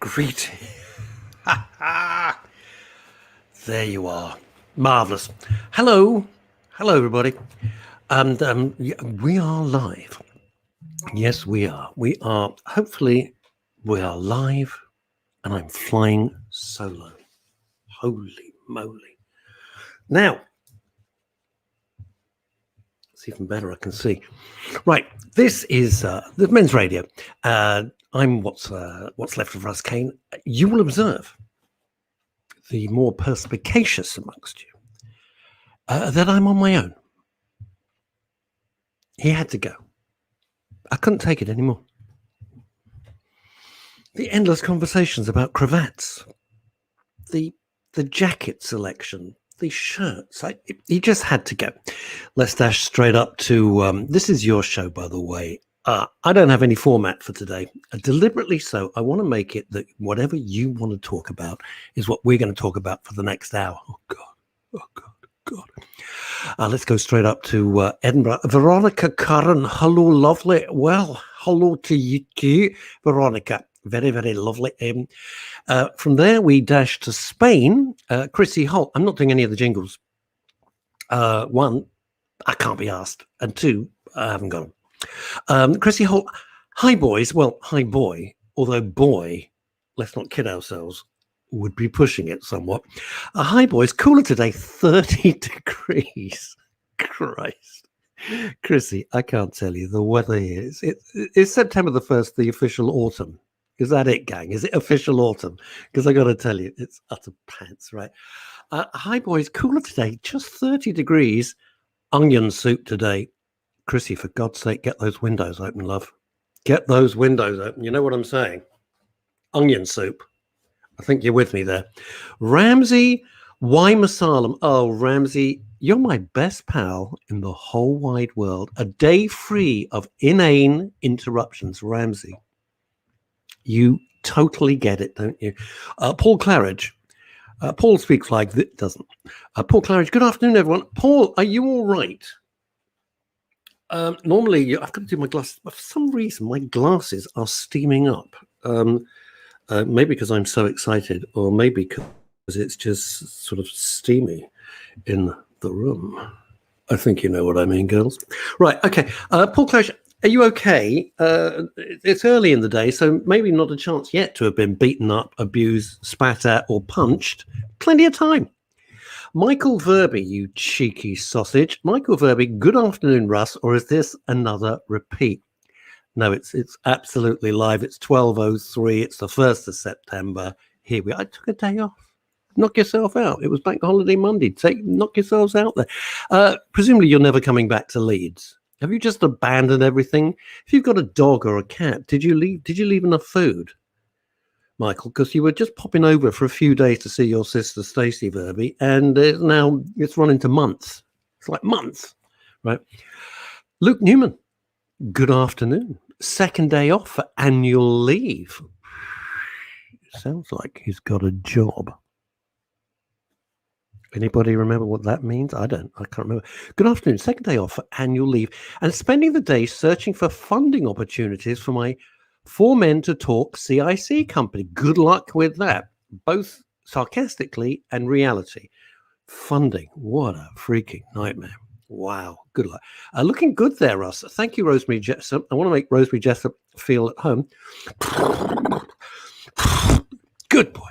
Greeting. There you are. Marvelous. Hello. Hello, everybody. And we are live. Yes, we are. We are. Hopefully, we are live. And I'm flying solo. Holy moly. Now, it's even better. I can see. Right. This is the men's radio. I'm what's left of Russ, KANE. You will observe, the more perspicacious amongst you, that I'm on my own. He had to go. I couldn't take it anymore. The endless conversations about cravats, the jacket selection, the shirts. He just had to go. Let's dash straight up to this is your show, by the way. I don't have any format for today. Deliberately so. I want to make it that whatever you want to talk about is what we're going to talk about for the next hour. Oh, God. Oh, God. God. Let's go straight up to Edinburgh. Veronica Curran. Hello, lovely. Well, hello to you too, Veronica. Very, very lovely. From there, we dash to Spain. Chrissy Holt. I'm not doing any of the jingles. One, I can't be asked. And two, I haven't got them. Chrissy Holt. Hi, boys. Well, hi, boy. Although, boy, let's not kid ourselves, would be pushing it somewhat. Hi, boys. Cooler today, 30 degrees. Christ. Chrissy, I can't tell you. The weather here is September the 1st, the official autumn. Is that it, gang? Is it official autumn? Because I got to tell you, it's utter pants, right? Hi, boys. Cooler today, just 30 degrees. Onion soup today. Chrissy, for God's sake, get those windows open, love. Get those windows open. You know what I'm saying? Onion soup. I think you're with me there. Ramsey Wymasalem. Oh, Ramsey, you're my best pal in the whole wide world. A day free of inane interruptions, Ramsey. You totally get it, don't you? Paul Claridge. Paul speaks like this, doesn't. Paul Claridge, good afternoon, everyone. Paul, are you all right? Normally, I've got to do my glasses. But for some reason, my glasses are steaming up. Maybe because I'm so excited, or maybe because it's just sort of steamy in the room. I think you know what I mean, girls. Right, okay. Paul Claridge, are you okay? It's early in the day, so maybe not a chance yet to have been beaten up, abused, spat at, or punched. Plenty of time. Michael Verby, you cheeky sausage. Michael Verby, good afternoon, Russ, or is this another repeat? No, it's absolutely live. It's 12:03. It's the 1st of September. Here we are. I took a day off. Knock yourself out. It was Bank Holiday Monday. Knock yourselves out there. Presumably you're never coming back to Leeds. Have you just abandoned everything? If you've got a dog or a cat, did you leave enough food, Michael? Because you were just popping over for a few days to see your sister Stacey Verby, and now it's run into months. It's like months, right? Luke Newman, good afternoon. Second day off for annual leave. Sounds like he's got a job. Anybody remember what that means? I can't remember. Good afternoon. Second day off for annual leave and spending the day searching for funding opportunities for my For Men to Talk CIC company. Good luck with that, both sarcastically and reality. Funding. What a freaking nightmare. Wow. Good luck. Looking good there, Russ. Thank you, Rosemary Jessup. I want to make Rosemary Jessup feel at home. Good boy.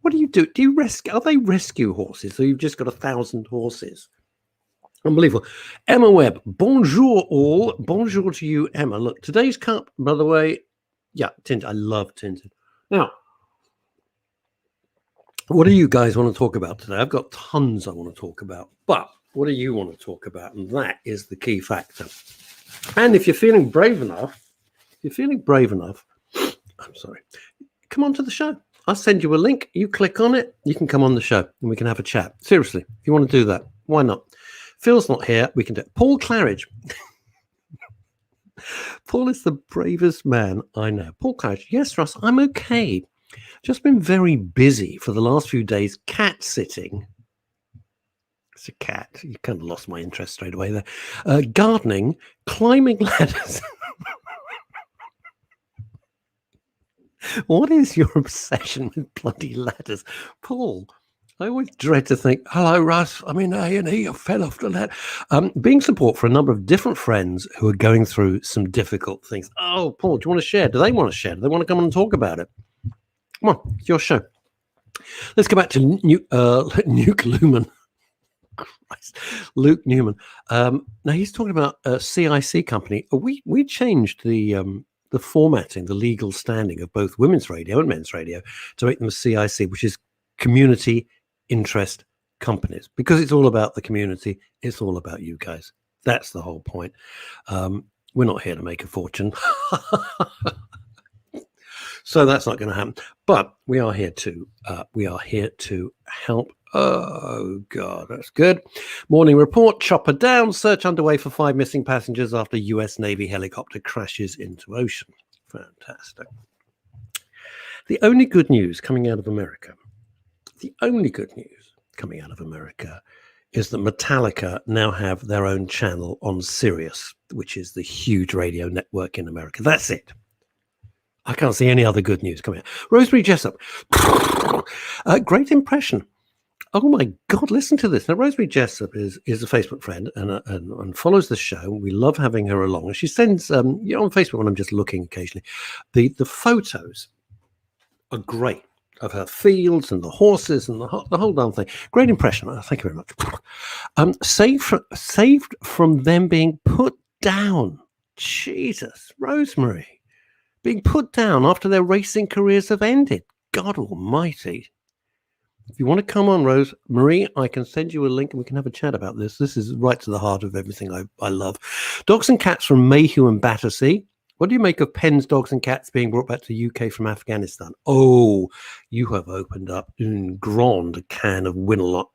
What do you do? Do you rescue? Are they rescue horses? So you've just got 1,000 horses. Unbelievable. Emma Webb. Bonjour all. Bonjour to you, Emma. Look, today's cup, by the way. Yeah, tinted. I love tinted. Now, what do you guys want to talk about today? I've got tons I want to talk about, but what do you want to talk about? And that is the key factor. And if you're feeling brave enough, I'm sorry, come on to the show. I'll send you a link. You click on it. You can come on the show and we can have a chat. Seriously, if you want to do that, why not? Phil's not here. We can do it. Paul Claridge. Paul is the bravest man I know. Paul Claridge. Yes, Russ, I'm okay. Just been very busy for the last few days cat sitting. It's a cat. You kind of lost my interest straight away there. Gardening, climbing ladders. What is your obsession with bloody ladders? Paul, I always dread to think, hello, Russ, I'm in A&E, I fell off the ladder. Being support for a number of different friends who are going through some difficult things. Oh, Paul, do you want to share? Do they want to share? Do they want to come and talk about it? Come on, it's your show. Let's go back to Nuke Lumen. Christ. Luke Newman. Now he's talking about a CIC company. We changed the formatting, the legal standing of both women's radio and men's radio to make them a CIC, which is community interest companies, because it's all about the community. It's all about you guys. That's the whole point. We're not here to make a fortune. So that's not going to happen. But we are here to help. Oh, God, that's good. Morning report, chopper down, search underway for 5 missing passengers after US Navy helicopter crashes into ocean. Fantastic. The only good news coming out of America, is that Metallica now have their own channel on Sirius, which is the huge radio network in America. That's it. I can't see any other good news coming out. Rosemary Jessup, great impression. Oh my God, listen to this. Now, Rosemary Jessup is a Facebook friend and follows the show. We love having her along. And she sends, on Facebook, when I'm just looking occasionally, the photos are great of her fields and the horses and the whole damn thing. Great impression. Thank you very much. Saved from them being put down. Jesus, Rosemary. Being put down after their racing careers have ended. God almighty. If you want to come on, Rose Marie, I can send you a link and we can have a chat about this. This is right to the heart of everything I love. Dogs and cats from Mayhew and Battersea. What do you make of Penn's dogs and cats being brought back to UK from Afghanistan? Oh, you have opened up une grande can of Winalot.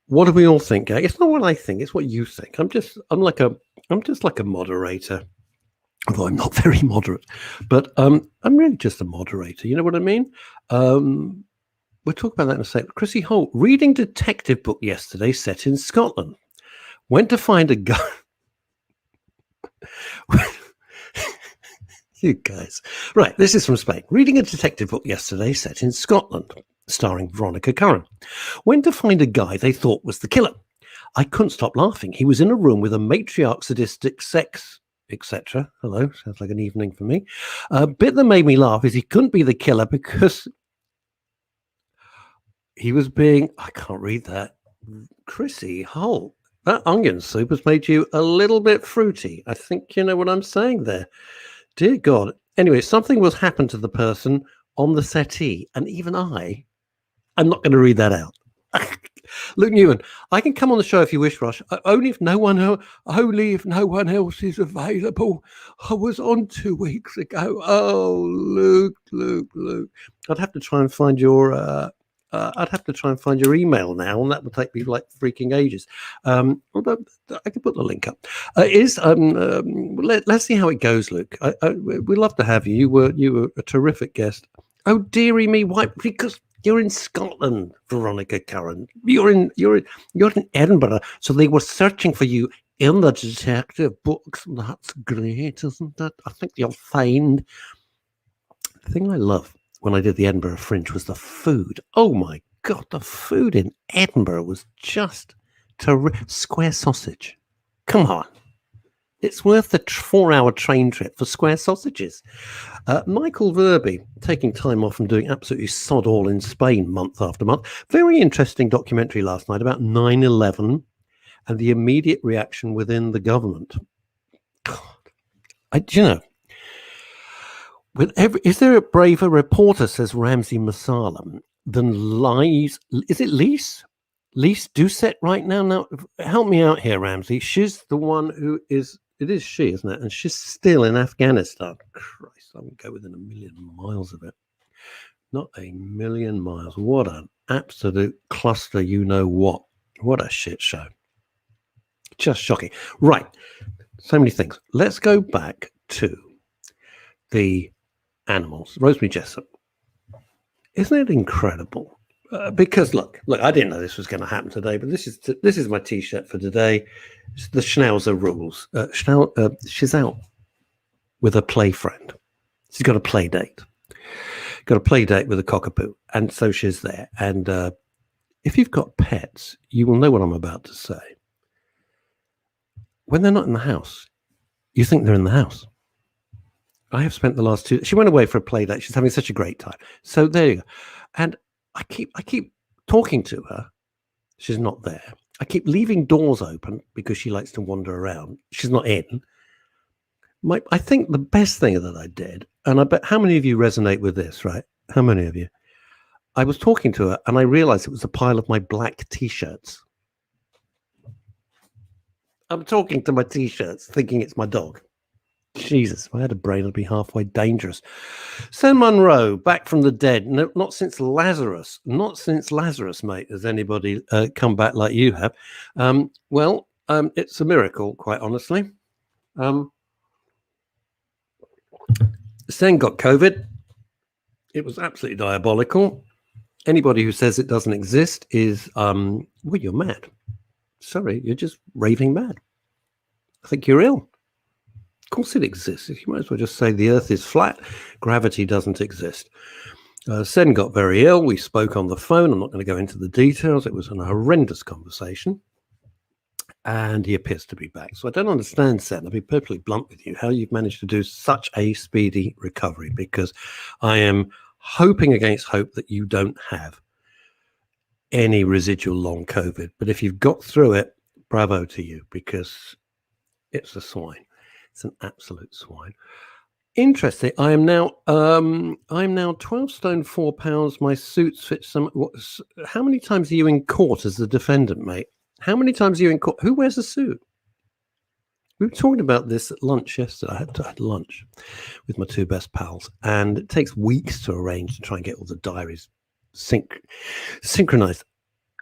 What do we all think? It's not what I think, it's what you think. I'm just like a moderator. Although I'm not very moderate, but I'm really just a moderator. You know what I mean? We'll talk about that in a second. Chrissy Holt, reading detective book yesterday set in Scotland. Went to find a guy. You guys. Right, this is from Spain. Reading a detective book yesterday set in Scotland, starring Veronica Curran. Went to find a guy they thought was the killer. I couldn't stop laughing. He was in a room with a matriarch, sadistic sex, etc. Hello, sounds like an evening for me. A bit that made me laugh is he couldn't be the killer because he was being, I can't read that. Chrissy Holt, that onion soup has made you a little bit fruity. I think you know what I'm saying there. Dear God. Anyway, something was happened to the person on the settee, and even I'm not going to read that out. Luke Newman, I can come on the show if you wish, Rush. Only if no one else is available. I was on 2 weeks ago. Oh, Luke. I'd have to try and find your email now, and that would take me like freaking ages. Although I can put the link up. Let's see how it goes, Luke. We'd love to have you. You were a terrific guest. Oh dearie me, why? Because you're in Scotland, Veronica Curran. You're in Edinburgh, so they were searching for you in the detective books. That's great, isn't it? I think you'll find. The thing I love when I did the Edinburgh Fringe was the food. Oh my God, the food in Edinburgh was just terrific. Square sausage. Come on. It's worth the 4-hour train trip for square sausages. Michael Verby, taking time off and doing absolutely sod all in Spain month after month. Very interesting documentary last night about 9/11 and the immediate reaction within the government. God, is there a braver reporter, says Ramsey Masalam, than lies? Is it Lise Doucette right now? Now, help me out here, Ramsey. She's the one who is. It is she, isn't it? And she's still in Afghanistan. Christ, I would go within a million miles of it. Not a million miles. What an absolute cluster, you know what. What a shit show. Just shocking. Right. So many things. Let's go back to the animals. Rosemary Jessup. Isn't it incredible? Because look, I didn't know this was going to happen today, but this is my T-shirt for today. It's the Schnauzer rules. She's out with a play friend. She's got a play date. Got a play date with a cockapoo, and so she's there. And if you've got pets, you will know what I'm about to say. When they're not in the house, you think they're in the house. I have spent the last two. She went away for a play date. She's having such a great time. So there you go. And I keep talking to her. She's not there. I keep leaving doors open because she likes to wander around. She's not in. I think the best thing that I did, and I bet how many of you resonate with this, right? How many of you? I was talking to her and I realized it was a pile of my black t-shirts. I'm talking to my t-shirts thinking it's my dog. Jesus, if I had a brain, I'd be halfway dangerous. Sen Munro, back from the dead. No, not since Lazarus. Not since Lazarus, mate, has anybody come back like you have. It's a miracle, quite honestly. Sen got COVID. It was absolutely diabolical. Anybody who says it doesn't exist is, you're mad. Sorry, you're just raving mad. I think you're ill. Of course it exists. You might as well just say the earth is flat. Gravity doesn't exist. Sen got very ill. We spoke on the phone. I'm not going to go into the details. It was a horrendous conversation. And he appears to be back. So I don't understand, Sen, I'll be perfectly blunt with you, how you've managed to do such a speedy recovery, because I am hoping against hope that you don't have any residual long COVID. But if you've got through it, bravo to you, because it's a swine. It's an absolute swine. Interesting. I'm now 12 stone 4 pounds. My suits fit some. How many times are you in court as the defendant, mate? How many times are you in court? Who wears a suit? We were talking about this at lunch yesterday. I had lunch with my two best pals, and it takes weeks to arrange to try and get all the diaries synchronized.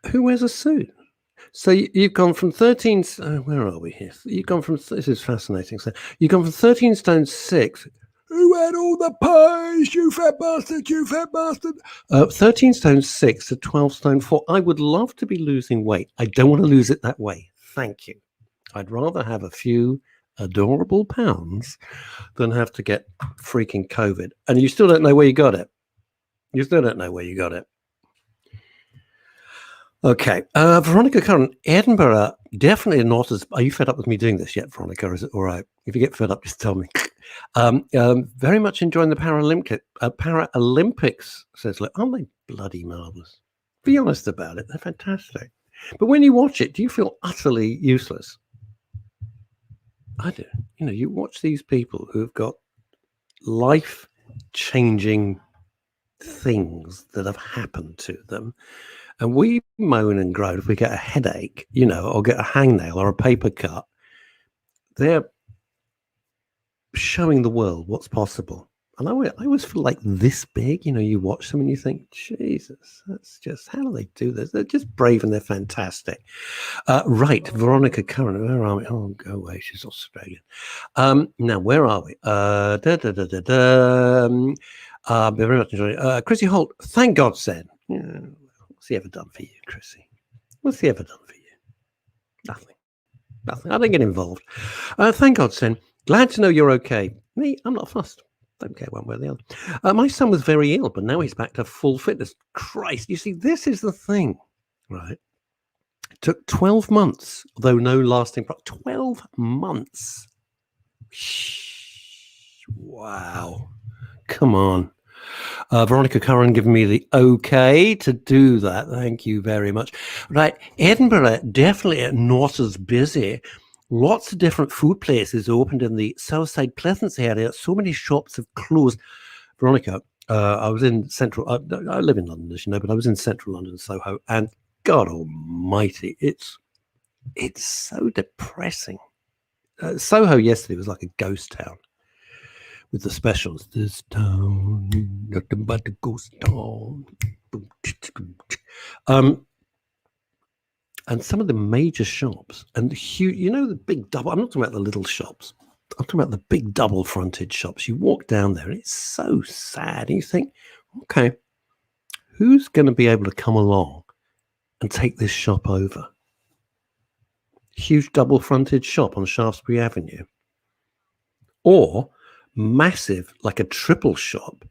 Who wears a suit? So you've gone from 13. Where are we here? You've gone from. This is fascinating. So you've gone from 13 stone 6. Who had all the pies? You fat bastard! You fat bastard! 13 stone 6 to 12 stone 4. I would love to be losing weight. I don't want to lose it that way. Thank you. I'd rather have a few adorable pounds than have to get freaking COVID. And you still don't know where you got it. You still don't know where you got it. Okay. Veronica Curran, Edinburgh, definitely not as... Are you fed up with me doing this yet, Veronica? Or is it all right? If you get fed up, just tell me. Very much enjoying the Paralympics, says, look, aren't they bloody marvellous? Be honest about it. They're fantastic. But when you watch it, do you feel utterly useless? I do. You know, you watch these people who have got life-changing things that have happened to them, and we moan and groan if we get a headache, you know, or get a hangnail or a paper cut. They're showing the world what's possible. And I always feel like this big, you know, you watch them and you think, Jesus, that's just, how do they do this? They're just brave and they're fantastic. Right, Veronica Curran, where are we? Oh, go away, she's Australian. Now, where are we? Very much enjoying Chrissy Holt, thank God, Sen. Yeah, what's he ever done for you, Chrissy? What's he ever done for you? Nothing. I don't get involved. Thank God, Sen. Glad to know you're okay. Me, I'm not fussed. Don't care one way or the other. My son was very ill, but now he's back to full fitness. Christ, you see, this is the thing, right? It took 12 months, though no lasting... 12 months. Wow. Come on. Veronica Curran giving me the okay to do that. Thank you very much. Right, Edinburgh, definitely not as busy. Lots of different food places opened in the Southside Pleasance area. So many shops have closed. Veronica, I was in central... I live in London, as you know, but I was in central London, Soho, and God almighty, it's so depressing. Soho yesterday was like a ghost town with the specials. This town, nothing but a ghost town. And some of the major shops and the huge, you know, the big double, I'm not talking about the little shops. I'm talking about the big double fronted shops. You walk down there and it's so sad. And you think, okay, who's going to be able to come along and take this shop over? Huge double fronted shop on Shaftesbury Avenue. Or massive, like a triple shop,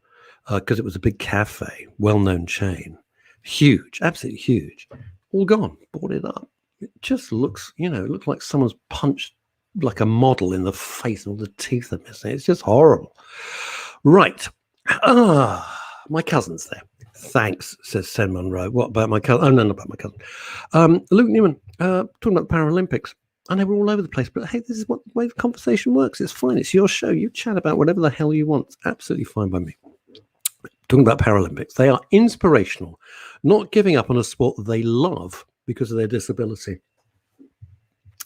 because it was a big cafe, well-known chain, huge, absolutely huge, all gone, bought it up. It just looks, it looks like someone's punched like a model in the face, and all the teeth are missing. It's just horrible. Right. My cousin's there. Thanks, says Sen Monroe. What about my cousin? Oh, no, not about my cousin. Luke Newman, talking about the Paralympics. I know we're all over the place, but hey, this is what the way the conversation works. It's fine. It's your show. You chat about whatever the hell you want. It's absolutely fine by me. Talking about Paralympics. They are inspirational, not giving up on a sport that they love because of their disability.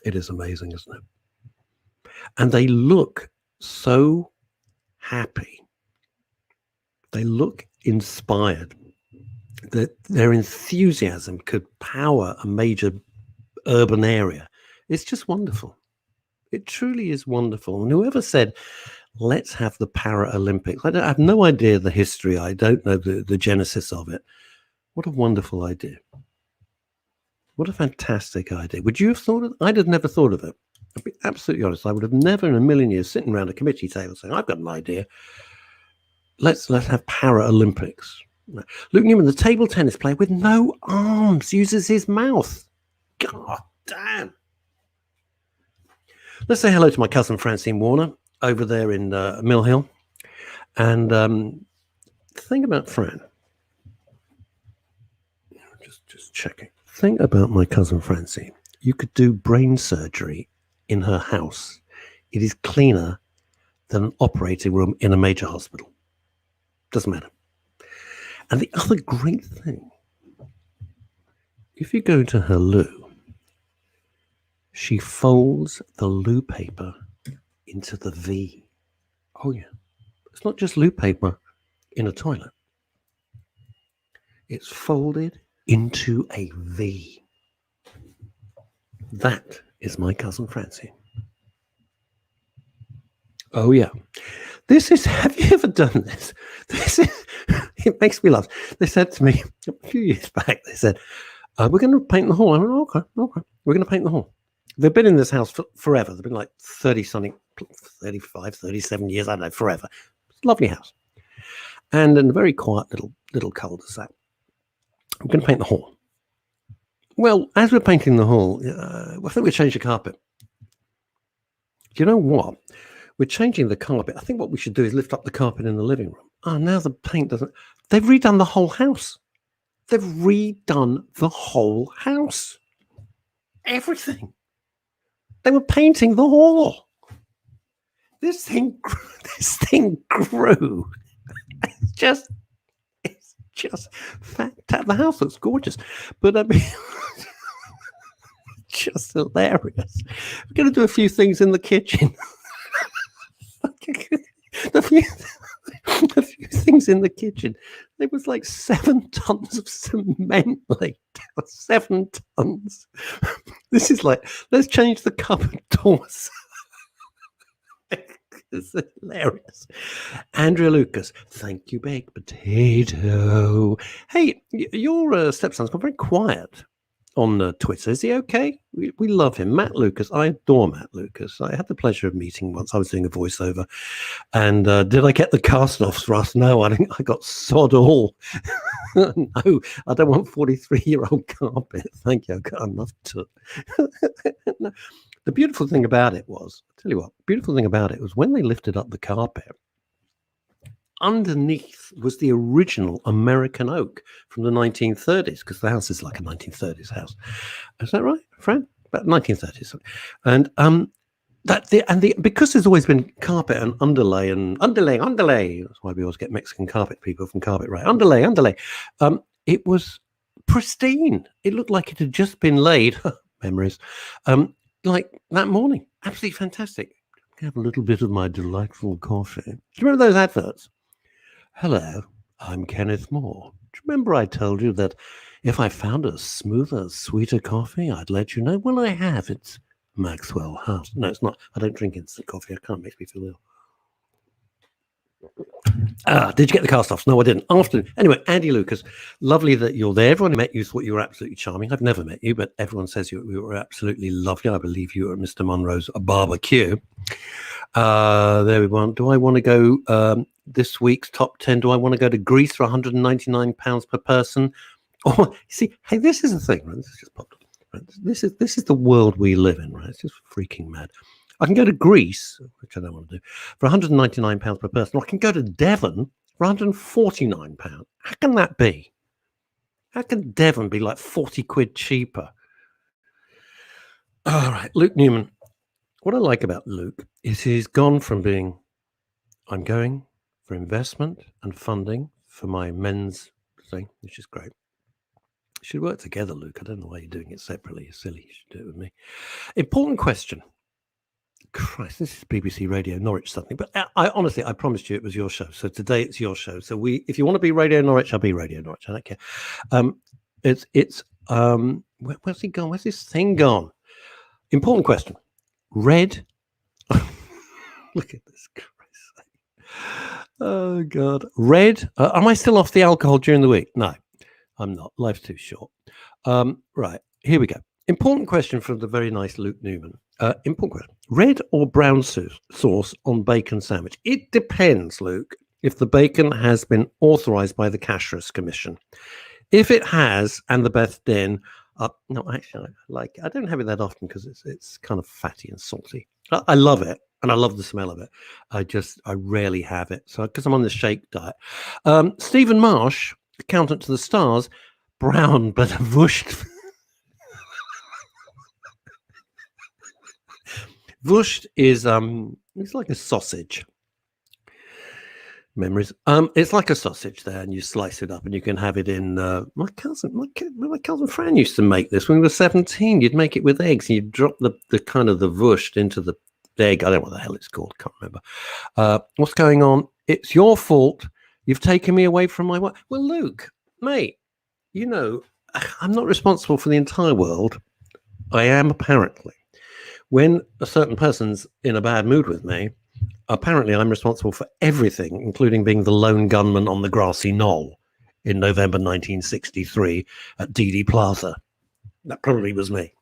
It is amazing, isn't it? And they look so happy. They look inspired. Their enthusiasm could power a major urban area. It's just wonderful. It truly is wonderful. And whoever said, let's have the Paralympics, I have no idea the history. I don't know the genesis of it. What a wonderful idea. What a fantastic idea. Would you have thought of it? I'd have never thought of it. I'll be absolutely honest. I would have never in a million years sitting around a committee table saying, I've got an idea. Let's have Paralympics. Luke Newman, the table tennis player with no arms, uses his mouth. God damn. Let's say hello to my cousin Francine Warner over there in Mill Hill. And the thing about Fran, just checking. Think about my cousin Francine. You could do brain surgery in her house. It is cleaner than an operating room in a major hospital. Doesn't matter. And the other great thing, if you go to her loo, she folds the loo paper into the V. Oh, yeah. It's not just loo paper in a toilet. It's folded into a V. That is my cousin Francine. Oh, yeah. Have you ever done this? It makes me laugh. They said to me a few years back, they said, we're going to paint the hall. I went, okay. We're going to paint the hall. They've been in this house forever. They've been like 30-something, 35, 37 years, I don't know, forever. It's a lovely house. And in a very quiet little cul-de-sac. We're going to paint the hall. Well, as we're painting the hall, I think we changed the carpet. Do you know what? We're changing the carpet. I think what we should do is lift up the carpet in the living room. Oh, now the paint doesn't... They've redone the whole house. They've redone the whole house. Everything. They were painting the hall. This thing grew. It's just fantastic. The house looks gorgeous, but I mean, just hilarious. We're going to do a few things in the kitchen. a few things in the kitchen. There was like 7 tons of cement laid down. 7 tons. This is like, let's change the cupboard doors. It's hilarious. Andrea Lucas, thank you, baked potato. Hey, your stepson's gone very quiet on Twitter. Is he okay? We love him. Matt Lucas. I adore Matt Lucas. I had the pleasure of meeting once. I was doing a voiceover. And did I get the cast-offs, Russ? No, I got sod all. No, I don't want 43-year-old carpet. Thank you. I've got enough to... No. The beautiful thing about it was, I'll tell you what, beautiful thing about it was when they lifted up the carpet, underneath was the original American oak from the 1930s, because the house is like a 1930s house. Is that right, Fran? About 1930s. And because there's always been carpet and underlay. That's why we always get Mexican carpet people from Carpet Right. Underlay. It was pristine. It looked like it had just been laid. Memories. Like that morning. Absolutely fantastic. Have a little bit of my delightful coffee. Do you remember those adverts? Hello, I'm Kenneth Moore. Do you remember I told you that if I found a smoother, sweeter coffee, I'd let you know? Well, I have. It's Maxwell House. No, it's not. I don't drink instant coffee. I can't. Make me feel ill. Did you get the cast-offs? No, I didn't. Anyway, Andy Lucas, lovely that you're there. Everyone who met you thought you were absolutely charming. I've never met you, but everyone says you were absolutely lovely. I believe you were at Mr. Monroe's barbecue. There we go. Do I want to go this week's top 10? Do I want to go to Greece for £199 per person? Oh, see, hey, this is the thing, right? This has just popped up. Right? This is the world we live in, right? It's just freaking mad. I can go to Greece, which I don't want to do, for £199 per person. Or I can go to Devon for £149. How can that be? How can Devon be like 40 quid cheaper? All right, Luke Newman. What I like about Luke is he's gone from being, I'm going for investment and funding for my men's thing, which is great. We should work together, Luke. I don't know why you're doing it separately. You're silly. You should do it with me. Important question. Christ, this is BBC Radio Norwich something. But I honestly, I promised you it was your show. So today it's your show. So if you want to be Radio Norwich, I'll be Radio Norwich. I don't care. Where's he gone? Where's this thing gone? Important question. Red. Look at this. Oh God. Red. Am I still off the alcohol during the week? No, I'm not. Life's too short. Right. Here we go. Important question from the very nice Luke Newman. Important question. Red or brown sauce on bacon sandwich? It depends, Luke, if the bacon has been authorized by the Cashless Commission. If it has, and the Beth Den, no, actually, I don't have it that often because it's kind of fatty and salty. I love it, and I love the smell of it. I rarely have it, so because I'm on the shake diet. Stephen Marsh, accountant to the stars, brown but wushed. Wuscht is it's like a sausage. Memories. It's like a sausage there, and you slice it up, and you can have it in. My cousin Fran used to make this when we were 17. You'd make it with eggs, and you'd drop the kind of the wuscht into the egg. I don't know what the hell it's called. Can't remember. What's going on? It's your fault. You've taken me away from my work. Well, Luke, mate, you know I'm not responsible for the entire world. I am apparently. When a certain person's in a bad mood with me, apparently I'm responsible for everything, including being the lone gunman on the grassy knoll in November 1963 at DD Plaza. That probably was me.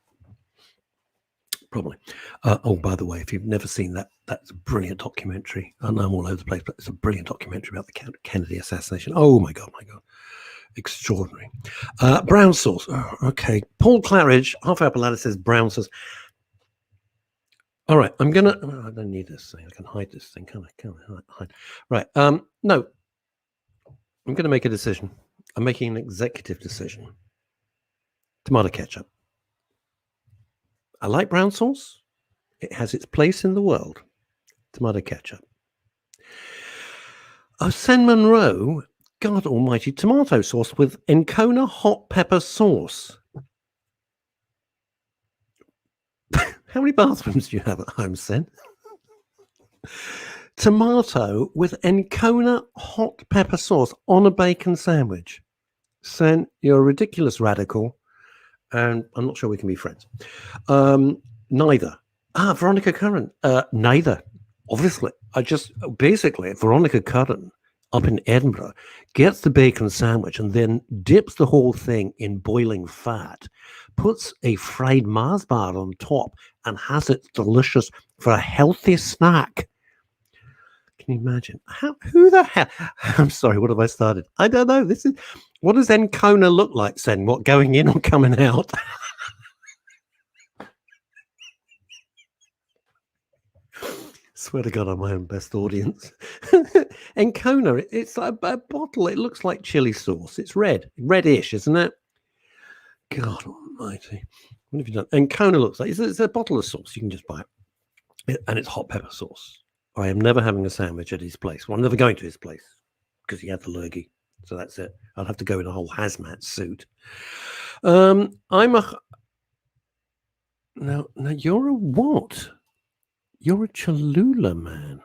Probably. Oh, by the way, if you've never seen that, that's a brilliant documentary. I know I'm all over the place, but it's a brilliant documentary about the Kennedy assassination. Oh, my God. Extraordinary. Brown sauce. Oh, okay. Paul Claridge, Half Apple Ladder says brown sauce. All right, I don't need this thing. I can hide this thing, can't I? Hide. Right, no. I'm going to make a decision. I'm making an executive decision. Tomato ketchup. I like brown sauce. It has its place in the world. Tomato ketchup. Sen Monroe, God almighty, tomato sauce with Encona hot pepper sauce. How many bathrooms do you have at home, Sen? Tomato with Encona hot pepper sauce on a bacon sandwich. Sen, you're a ridiculous radical, and I'm not sure we can be friends. Neither. Veronica Curran. Neither. Obviously. Basically, Veronica Curran up in Edinburgh gets the bacon sandwich and then dips the whole thing in boiling fat, puts a fried Mars bar on top, and has it delicious for a healthy snack. Can you imagine? Who the hell? I'm sorry, what have I started? I don't know. What does Encona look like, Sen? What, going in or coming out? Swear to God, I'm my own best audience. Encona, it's like a bottle. It looks like chili sauce. It's reddish, isn't it? God almighty. What have you done? Encona looks like it's a bottle of sauce. You can just buy it. And it's hot pepper sauce. I am never having a sandwich at his place. Well, I'm never going to his place because he had the lurgy. So that's it. I'd have to go in a whole hazmat suit. No, you're a what? You're a Cholula man.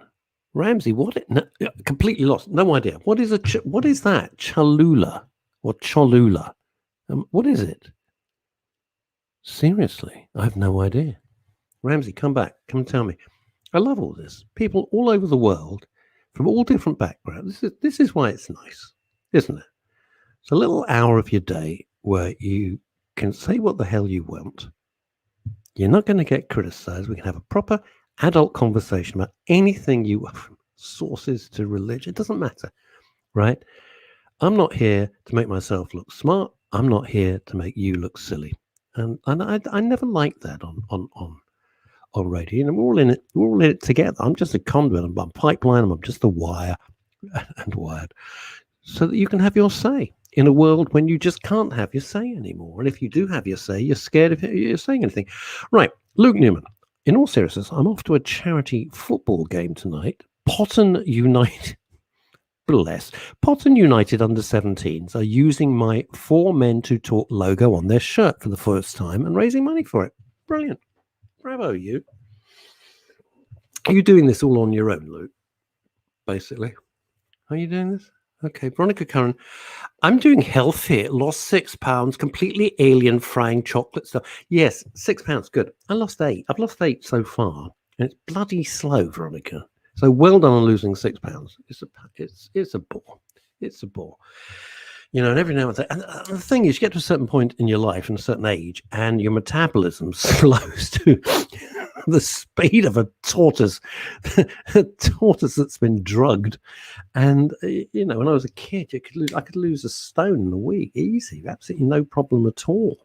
Ramsey, no, completely lost. No idea. What is that? Cholula or Cholula? What is it? Seriously, I have no idea. Ramsey, come back. Come and tell me. I love all this. People all over the world from all different backgrounds. This is why it's nice, isn't it? It's a little hour of your day where you can say what the hell you want. You're not going to get criticized. We can have a proper adult conversation about anything from sources to religion. It doesn't matter, right? I'm not here to make myself look smart. I'm not here to make you look silly. And I never liked that on radio. You know, we're all in it together. I'm just a conduit. I'm a pipeline. I'm just a wire and wired, so that you can have your say in a world when you just can't have your say anymore. And if you do have your say, you're scared of you're saying anything. Right, Luke Newman. In all seriousness, I'm off to a charity football game tonight. Potton United. Bless. Potton United under-17s are using my 4 Men to Talk logo on their shirt for the first time and raising money for it. Brilliant. Bravo, you. Are you doing this all on your own, Luke? Basically. Are you doing this? Okay. Veronica Curran. I'm doing health here. Lost 6 pounds. Completely alien frying chocolate stuff. Yes, 6 pounds. Good. I lost 8. I've lost 8 so far. And it's bloody slow, Veronica. So well done on losing 6 pounds. It's a bore. It's a bore. You know, and every now and then, and the thing is, you get to a certain point in your life and a certain age, and your metabolism slows to the speed of a tortoise, a tortoise that's been drugged. And you know, when I was a kid, I could lose a stone in a week, easy, absolutely no problem at all.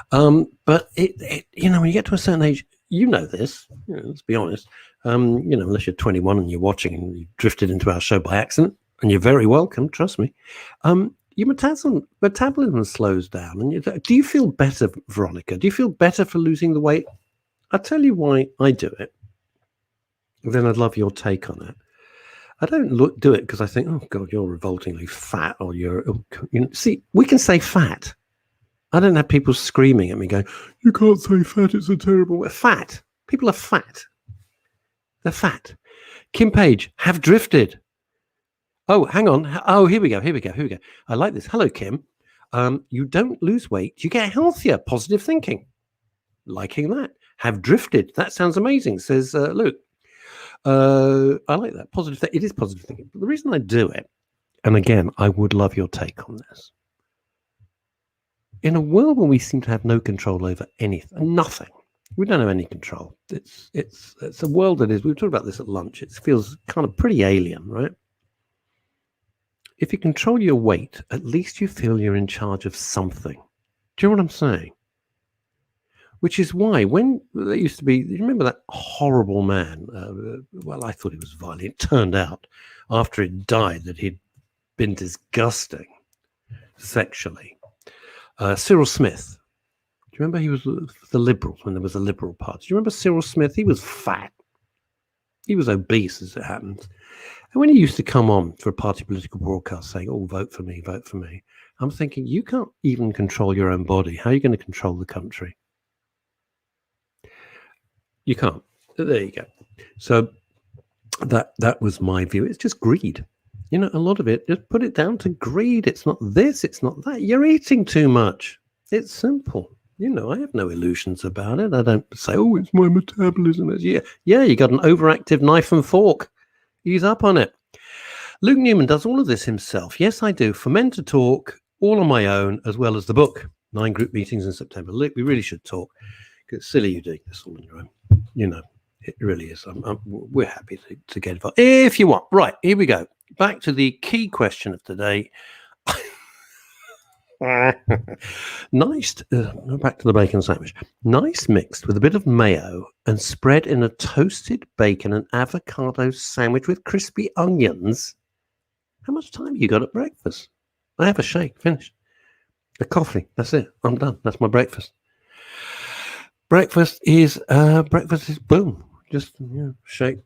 But it you know, when you get to a certain age, you know this. You know, let's be honest. You know, unless you're 21 and you're watching and you drifted into our show by accident, and you're very welcome, trust me. Your metabolism slows down. And do you feel better, Veronica? Do you feel better for losing the weight? I'll tell you why I do it. Then I'd love your take on it. I don't do it because I think, oh God, you're revoltingly fat, or you know, see, we can say fat. I don't have people screaming at me going, you can't say fat, it's a terrible word. Fat. People are fat. They're fat. Kim Page, have drifted. Oh, hang on. Oh, here we go. I like this. Hello, Kim. You don't lose weight. You get healthier. Positive thinking. Liking that. Have drifted. That sounds amazing, says Luke. I like that. Positive. It is positive thinking. But the reason I do it, and again, I would love your take on this. In a world where we seem to have no control over anything, nothing. We don't have any control. It's a world that is. We were talking about this at lunch. It feels kind of pretty alien, right? If you control your weight, at least you feel you're in charge of something. Do you know what I'm saying? Which is why when there used to be, you remember that horrible man? Well, I thought he was violent. It turned out after he died that he'd been disgusting sexually. Cyril Smith. Do you remember he was the Liberals when there was a Liberal Party? Do you remember Cyril Smith? He was fat. He was obese, as it happens. And when he used to come on for a party political broadcast saying, oh, vote for me, I'm thinking, you can't even control your own body. How are you going to control the country? You can't. There you go. So that was my view. It's just greed. You know, a lot of it, just put it down to greed. It's not this, it's not that. You're eating too much. It's simple. You know, I have no illusions about it. I don't say, oh, it's my metabolism. Yeah, you got an overactive knife and fork. Ease up on it. Luke Newman does all of this himself. Yes, I do. For Men to Talk, all on my own, as well as the book. 9 group meetings in September. Luke, we really should talk. It's silly you doing this all on your own. You know, it really is. We're happy to get involved if you want. Right, here we go. Back to the key question of today. Nice. Back to the bacon sandwich. Nice mixed with a bit of mayo and spread in a toasted bacon and avocado sandwich with crispy onions. How much time have you got at breakfast? I have a shake. Finished. A coffee. That's it. I'm done. That's my breakfast. Breakfast is boom. Just shake,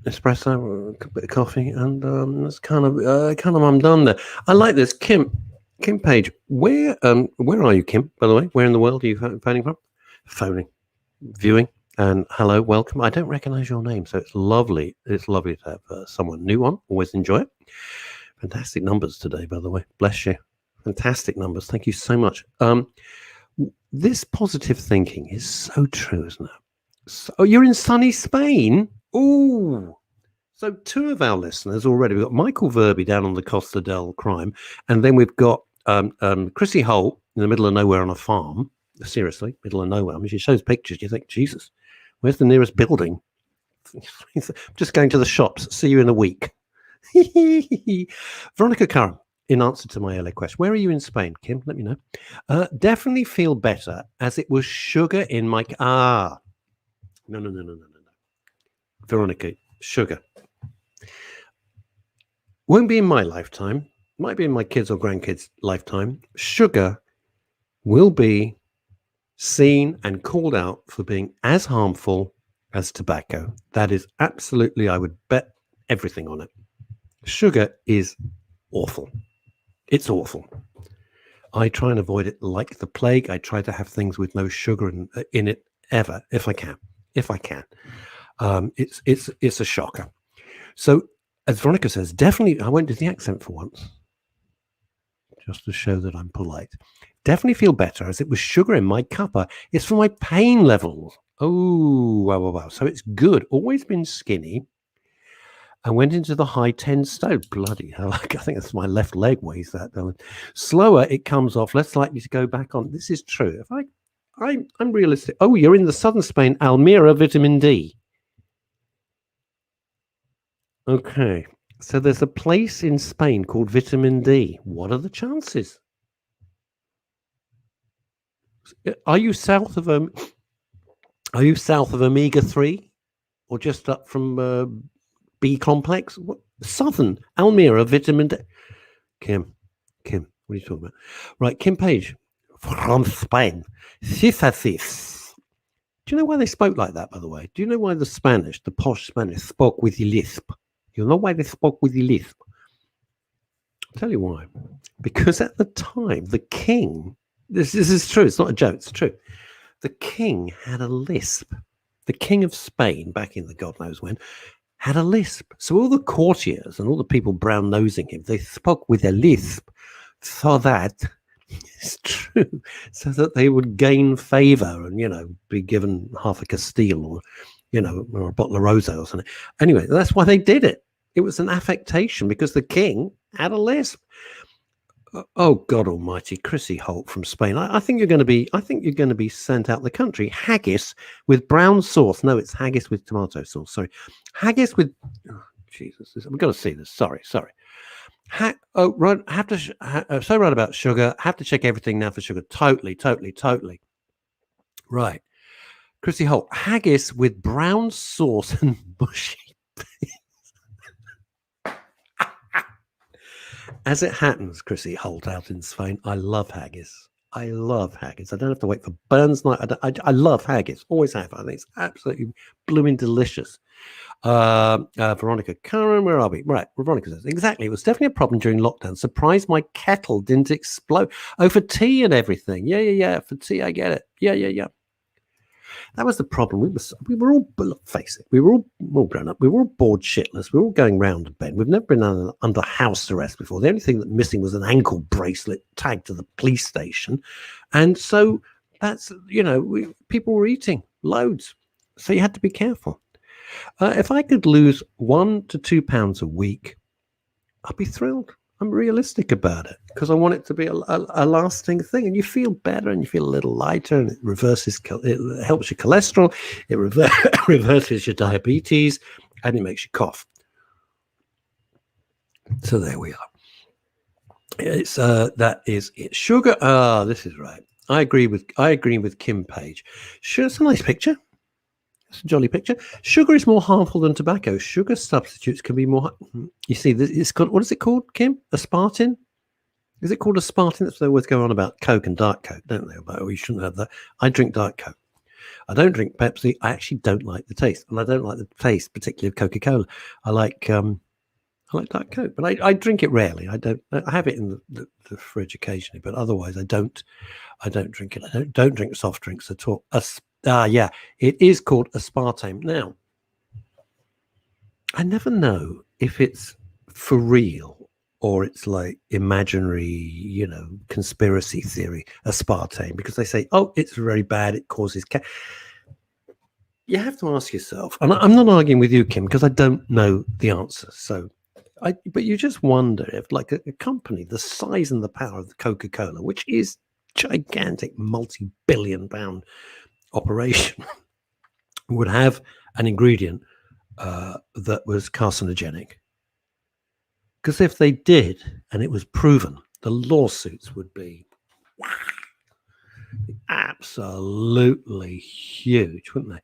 espresso, a bit of coffee, and that's kind of I'm done there. I like this, Kim Page. Where are you, Kim? By the way, where in the world are you phoning from? Viewing, and hello, welcome. I don't recognise your name, so it's lovely. It's lovely to have someone new on. Always enjoy it. Fantastic numbers today, by the way. Bless you. Fantastic numbers. Thank you so much. This positive thinking is so true, isn't it? So, you're in sunny Spain? Ooh. So 2 of our listeners already. We've got Michael Verby down on the Costa del Crime, and then we've got Chrissy Holt in the middle of nowhere on a farm. Seriously, middle of nowhere. I mean, she shows pictures. You think, Jesus, where's the nearest building? Just going to the shops. See you in a week. Veronica Curran, in answer to my earlier question, where are you in Spain, Kim? Let me know. Definitely feel better as it was sugar in my... No. Veronica, sugar. Won't be in my lifetime. Might be in my kids' or grandkids' lifetime. Sugar will be seen and called out for being as harmful as tobacco. That is absolutely, I would bet everything on it. Sugar is awful. It's awful. I try and avoid it like the plague. I try to have things with no sugar in it ever, if I can. It's a shocker. So, as Veronica says, definitely, I won't do the accent for once, just to show that I'm polite. Definitely feel better as it was sugar in my cuppa. It's for my pain levels. Oh, wow. So it's good. Always been skinny. I went into the high 10 stone. Bloody hell. I think that's my left leg weighs that. Slower, it comes off. Less likely to go back on. This is true. If I'm realistic. Oh, you're in the southern Spain, Almeria, vitamin D. Okay. So there's a place in Spain called Vitamin D. What are the chances? Are you south of omega-3 or just up from B complex? What? Southern Almeria vitamin D. Kim, what are you talking about? Right, Kim Page from Spain. Cis. Do you know why they spoke like that, by the way? Do you know why the posh Spanish, spoke with the lisp? You know why they spoke with the lisp? I'll tell you why. Because at the time, the king, this is true, it's not a joke, it's true. The king had a lisp. The king of Spain, back in the God knows when, had a lisp. So all the courtiers and all the people brown-nosing him, they spoke with a lisp so that, it's true, so that they would gain favor and, be given half a Castile or, or a bottle of rosé or something. Anyway, that's why they did it. It was an affectation because the king had a lisp. Oh God Almighty, Chrissy Holt from Spain. I think you're going to be sent out the country. Haggis with brown sauce. No, it's haggis with tomato sauce. Sorry, haggis with. Oh, Jesus, I've got to see this. Sorry. Right. So right about sugar. Have to check everything now for sugar. Totally. Right, Chrissy Holt. Haggis with brown sauce and mushy. As it happens, Chrissy Holt out in Spain, I love haggis. I don't have to wait for Burns night. I love haggis. Always have. I think it's absolutely blooming delicious. Veronica Curran, where are we? Right, Veronica says, exactly. It was definitely a problem during lockdown. Surprised my kettle didn't explode. Oh, for tea and everything. Yeah. For tea, I get it. Yeah. That was the problem. We were all, face it, we were all grown up. We were all bored shitless. We were all going round to bed. We've never been under house arrest before. The only thing that missing was an ankle bracelet tagged to the police station. And so that's, people were eating loads. So you had to be careful. If I could lose 1 to 2 pounds a week, I'd be thrilled. I'm realistic about it because I want it to be a lasting thing, and you feel better and you feel a little lighter, and it helps your cholesterol, it reverses your diabetes, and it makes you cough. So there we are. It's that is it. Sugar. This is right. I agree with Kim Page. Sure, it's a nice picture. It's a jolly picture. Sugar is more harmful than tobacco. Sugar substitutes can be more. You see, it's called, what is it called, Kim? Aspartame? Is it called aspartame? That's what they always go on about Coke and Diet Coke, don't they? About, you shouldn't have that. I drink Diet Coke. I don't drink Pepsi. I actually don't like the taste, and I don't like the taste particularly of Coca-Cola. I like Diet Coke, but I drink it rarely. I have it in the fridge occasionally, but otherwise I don't drink it. I don't drink soft drinks at all. Yeah, it is called aspartame. Now, I never know if it's for real or it's like imaginary, conspiracy theory, aspartame, because they say, oh, it's very bad. It causes You have to ask yourself, and I'm not arguing with you, Kim, because I don't know the answer. So, but you just wonder if, like, a company the size and the power of the Coca-Cola, which is gigantic, multi-billion-pound operation, would have an ingredient that was carcinogenic. Because if they did, and it was proven, the lawsuits would be absolutely huge, wouldn't they?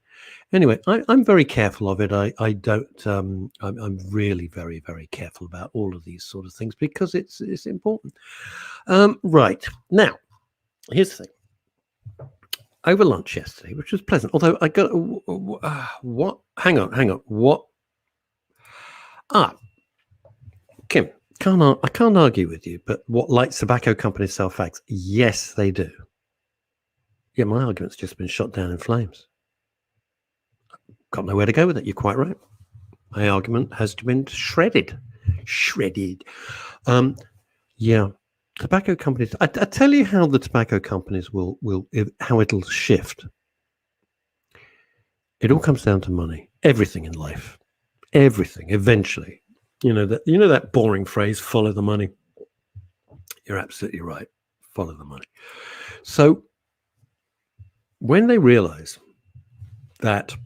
Anyway, I'm very careful of it. I don't. I'm really very, very careful about all of these sort of things because it's important. Right now, here's the thing. Over lunch yesterday, which was pleasant, although I got what? Hang on. What? Kim, I can't argue with you. But what light tobacco companies sell fags? Yes, they do. Yeah, my argument's just been shot down in flames. Got nowhere to go with it. You're quite right. My argument has been shredded. Yeah, tobacco companies. I tell you how the tobacco companies will how it'll shift. It all comes down to money. Everything in life, everything. Eventually, you know that boring phrase, "Follow the money." You're absolutely right. Follow the money. So when they realize that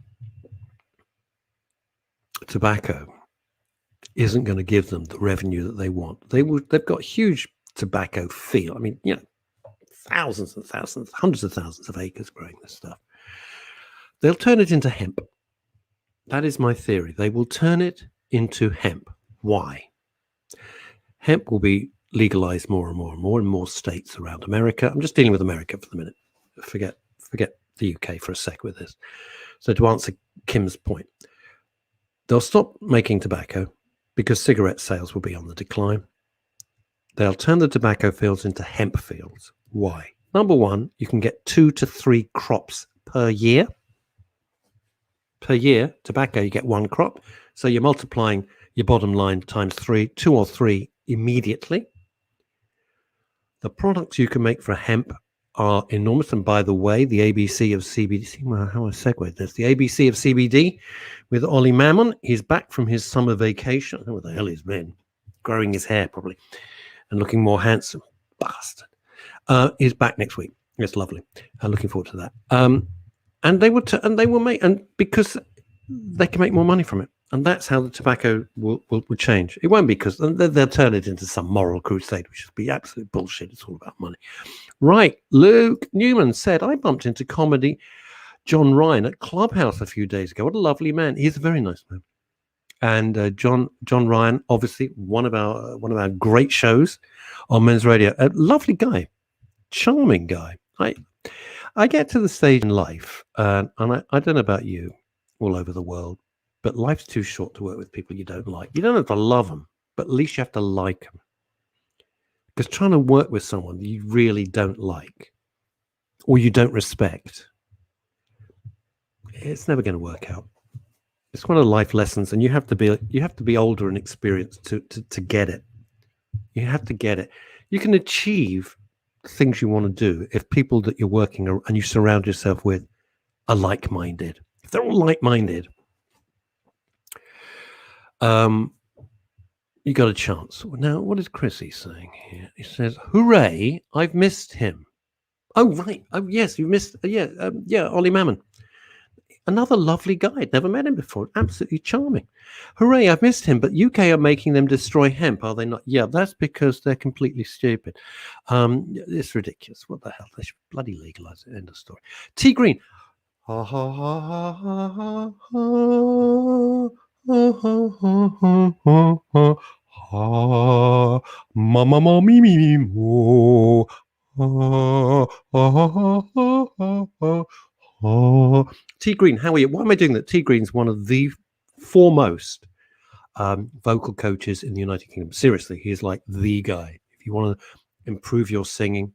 tobacco isn't going to give them the revenue that they want, they've got huge tobacco field. I mean, thousands and thousands, hundreds of thousands of acres growing this stuff. They'll turn it into hemp. That is my theory. They will turn it into hemp. Why? Hemp will be legalized more and more and more in more states around America. I'm just dealing with America for the minute. Forget the UK for a sec with this. So to answer Kim's point, they'll stop making tobacco because cigarette sales will be on the decline. They'll turn the tobacco fields into hemp fields. Why? Number one, you can get 2 to 3 crops per year. Per year, tobacco, you get 1 crop. So you're multiplying your bottom line times 3, 2 or 3 immediately. The products you can make for hemp are enormous. And by the way, the ABC of CBD, well, how I segue this, the ABC of CBD with Ollie Mammon, he's back from his summer vacation. I don't know where the hell he's been. Growing his hair probably and looking more handsome. Bastard. He's back next week. It's lovely. Looking forward to that. And they will make, and because they can make more money from it. And that's how the tobacco will change. It won't be because they'll turn it into some moral crusade, which would be absolute bullshit. It's all about money. Right. Luke Newman said, I bumped into comedy John Ryan at Clubhouse a few days ago. What a lovely man. He's a very nice man. And John Ryan, obviously one of our great shows on Men's Radio. A lovely guy, charming guy. I get to the stage in life, and I don't know about you all over the world, but life's too short to work with people you don't like. You don't have to love them, but at least you have to like them. Because trying to work with someone you really don't like or you don't respect, it's never going to work out. It's one of the life lessons, and you have to be older and experienced to get it. You have to get it. You can achieve things you want to do if people that you're working and you surround yourself with are like-minded. If they're all like-minded, you got a chance. Now, what is Chrissy saying here? He says, "Hooray! I've missed him." Oh, right. Oh, yes, you missed. Ollie Mammon. Another lovely guy. I'd never met him before. Absolutely charming. Hooray, I've missed him. But UK are making them destroy hemp, are they not? Yeah, that's because they're completely stupid. It's ridiculous. What the hell? They should bloody legalize it. End of story. T Green. Ha ha ha ha ha ha ha ha mama me me mo ha ha ha ha. Oh, T Green, how are you? Why am I doing that? T Green's one of the foremost vocal coaches in the United Kingdom. Seriously, he's like the guy. If you want to improve your singing,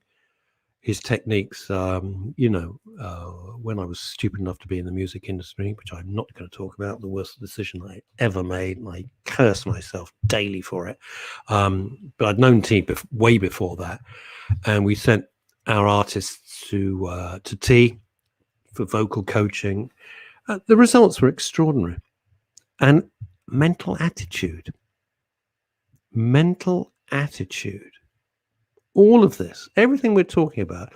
his techniques, when I was stupid enough to be in the music industry, which I'm not going to talk about, the worst decision I ever made, and I curse myself daily for it. But I'd known T way before that. And we sent our artists to T for vocal coaching. The results were extraordinary. And mental attitude, all of this, everything we're talking about,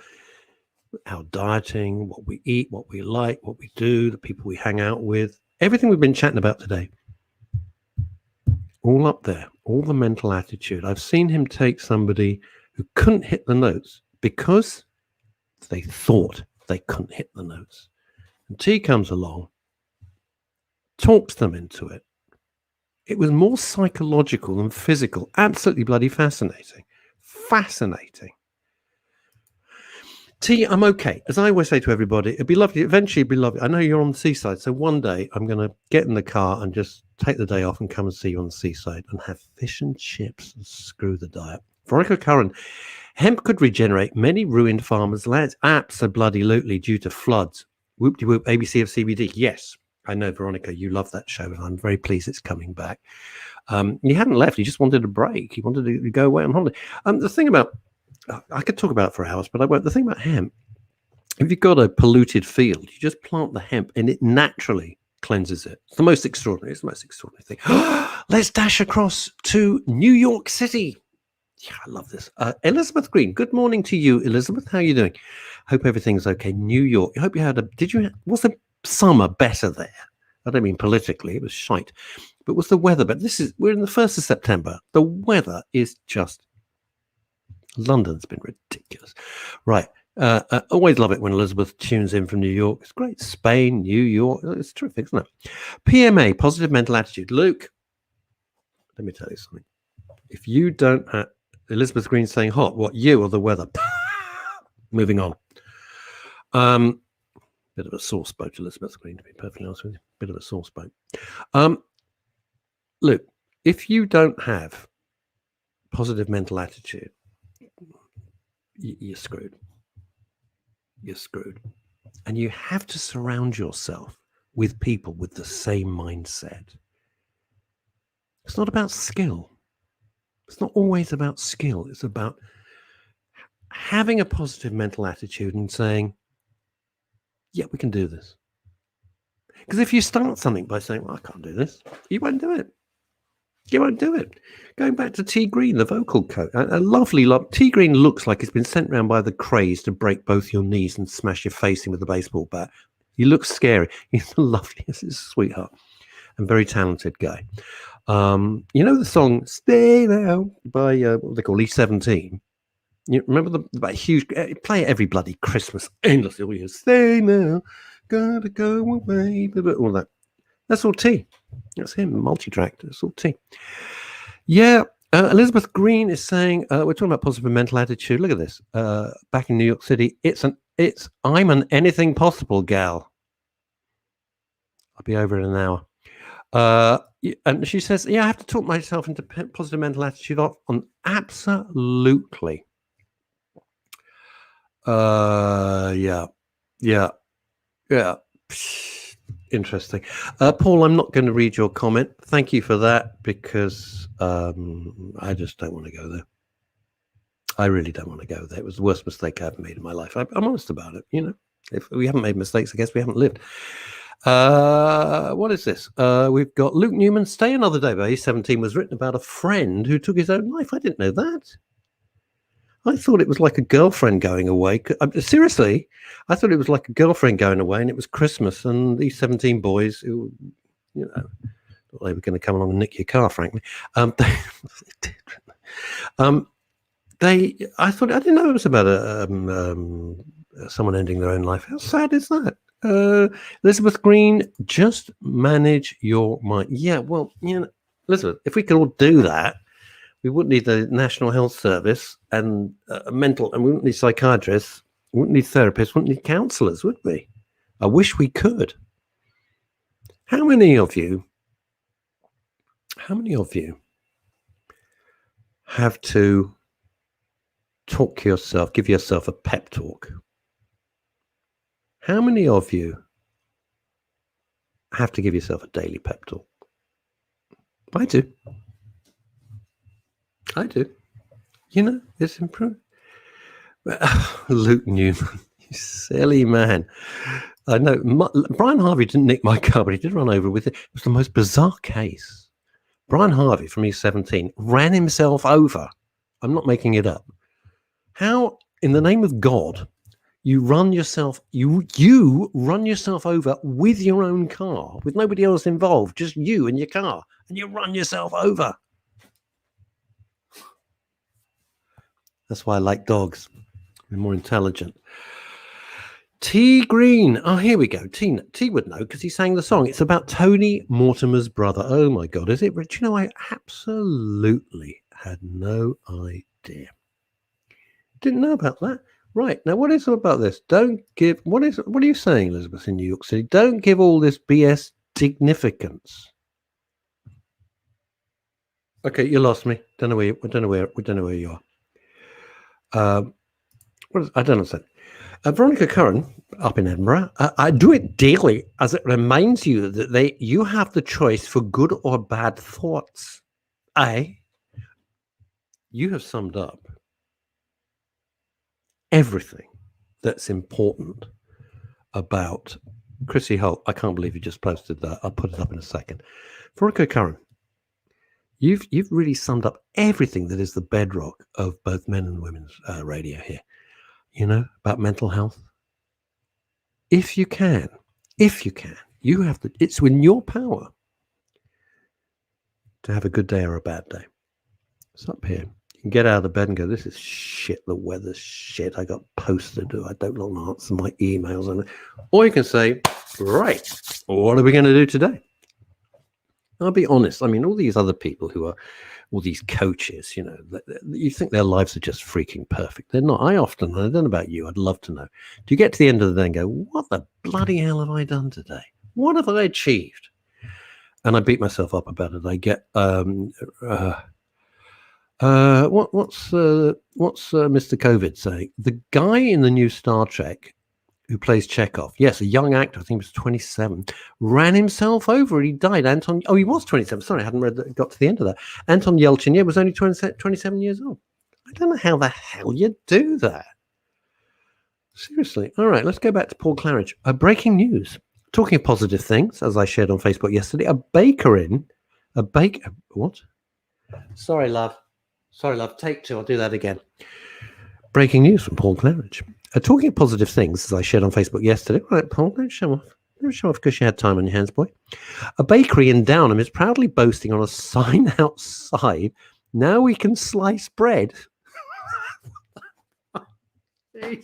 our dieting, what we eat, what we like, what we do, the people we hang out with, Everything we've been chatting about today, all up there, all the mental attitude. I've seen him take somebody who couldn't hit the notes because they thought they couldn't hit the notes. And T comes along, talks them into it. It was more psychological than physical. Absolutely bloody fascinating. Fascinating. T, I'm okay. As I always say to everybody, it'd be lovely. Eventually, it'd be lovely. I know you're on the seaside, so one day I'm going to get in the car and just take the day off and come and see you on the seaside and have fish and chips and screw the diet. Veronica Curran, hemp could regenerate many ruined farmers' lands. Absolutely, due to floods. Whoop-de-whoop, ABC of CBD. Yes, I know, Veronica, you love that show, and I'm very pleased it's coming back. He hadn't left. He just wanted a break. He wanted to go away on holiday. The thing about, I could talk about it for hours, but I won't. The thing about hemp, if you've got a polluted field, you just plant the hemp and it naturally cleanses it. It's the most extraordinary. It's the most extraordinary thing. Let's dash across to New York City. Yeah, I love this. Elizabeth Green, good morning to you, Elizabeth. How are you doing? Hope everything's okay. New York. I hope you had was the summer better there? I don't mean politically, it was shite. But was the weather better? We're in the 1st of September. The weather is just, London's been ridiculous. Right. I always love it when Elizabeth tunes in from New York. It's great. Spain, New York. It's terrific, isn't it? PMA, positive mental attitude. Luke, let me tell you something. If you don't have Elizabeth Green saying hot, what, you or the weather? Moving on. Bit of a sore spot, Elizabeth Green, to be perfectly honest with you. Bit of a sore spot. Look, if you don't have positive mental attitude, you're screwed. You're screwed. And you have to surround yourself with people with the same mindset. It's not about skill. It's not always about skill. It's about having a positive mental attitude and saying, yeah, we can do this. Because if you start something by saying, well, I can't do this, you won't do it. You won't do it. Going back to T. Green, the vocal coach, a lovely lot. T. Green looks like he's been sent around by the craze to break both your knees and smash your face in with a baseball bat. He looks scary. He's the loveliest, he's a sweetheart, and very talented guy. You know the song "Stay Now" by what they call E17. You remember the huge? Play it every bloody Christmas endlessly. All you "Stay Now, gotta go away," all that. That's all T. That's him, multi-track. That's all T. Yeah, Elizabeth Green is saying we're talking about positive mental attitude. Look at this. Back in New York City, I'm an anything possible gal. I'll be over in an hour. And she says, yeah, I have to talk myself into positive mental attitude on absolutely. Yeah. Interesting. Paul, I'm not going to read your comment. Thank you for that, because I just don't want to go there. I really don't want to go there. It was the worst mistake I ever made in my life. I'm honest about it. You know, if we haven't made mistakes, I guess we haven't lived. What is this? We've got Luke Newman, Stay Another Day by A17 was written about a friend who took his own life. I didn't know that. I thought it was like a girlfriend going away. Seriously, I thought it was like a girlfriend going away and it was Christmas and these 17 boys who, you know, thought they were going to come along and nick your car, frankly. I didn't know it was about someone ending their own life. How sad is that? Elizabeth Green, just manage your mind. Yeah, well, you know, Elizabeth, if we could all do that, we wouldn't need the National Health Service and mental, and we wouldn't need psychiatrists, we wouldn't need therapists, we wouldn't need counsellors, would we? I wish we could. How many of you have to talk yourself, give yourself a pep talk? How many of you have to give yourself a daily pep talk? I do. You know, it's improved. Luke Newman, you silly man. I know. Brian Harvey didn't nick my car, but he did run over with it. It was the most bizarre case. Brian Harvey from E17 ran himself over. I'm not making it up. How, in the name of God, You run yourself over with your own car, with nobody else involved, just you and your car, and you run yourself over. That's why I like dogs. They're more intelligent. T Green. Oh, here we go. T would know because he sang the song. It's about Tony Mortimer's brother. Oh my God, is it rich? You know, I absolutely had no idea. Didn't know about that. Right, now what is it about this? What are you saying, Elizabeth, in New York City? Don't give all this BS significance. Okay, you lost me. We don't know where you are. I don't understand. Veronica Curran, up in Edinburgh, I do it daily as it reminds you that you have the choice for good or bad thoughts. You have summed up everything that's important about Chrissy Holt. I can't believe you just posted that. I'll put it up in a second. Veronica Curran, you've really summed up everything that is the bedrock of both men and women's radio here. You know, about mental health. If you can, you have it's within your power to have a good day or a bad day. It's up here. You can get out of the bed and go, this is shit, the weather's shit, I got posts to do, I don't know how to answer my emails. Or you can say, right, what are we going to do today? I'll be honest, I mean, all these other people who are, all these coaches, you know, you think their lives are just freaking perfect. They're not. I don't know about you, I'd love to know. Do you get to the end of the day and go, what the bloody hell have I done today? What have I achieved? And I beat myself up about it. I get, what's Mr. COVID saying? The guy in the new Star Trek who plays Chekhov, yes, a young actor, I think he was 27, ran himself over. He died. He was 27. Sorry, I hadn't got to the end of that. Anton Yelchin, was only 27 years old. I don't know how the hell you do that. Seriously. All right, let's go back to Paul Claridge. Breaking news. Talking of positive things, as I shared on Facebook yesterday, what? Sorry, love. Take two. I'll do that again. Breaking news from Paul Claridge. Talking of positive things, as I shared on Facebook yesterday. Right, Paul, don't show off. Don't show off because you had time on your hands, boy. A bakery in Downham is proudly boasting on a sign outside, now we can slice bread. You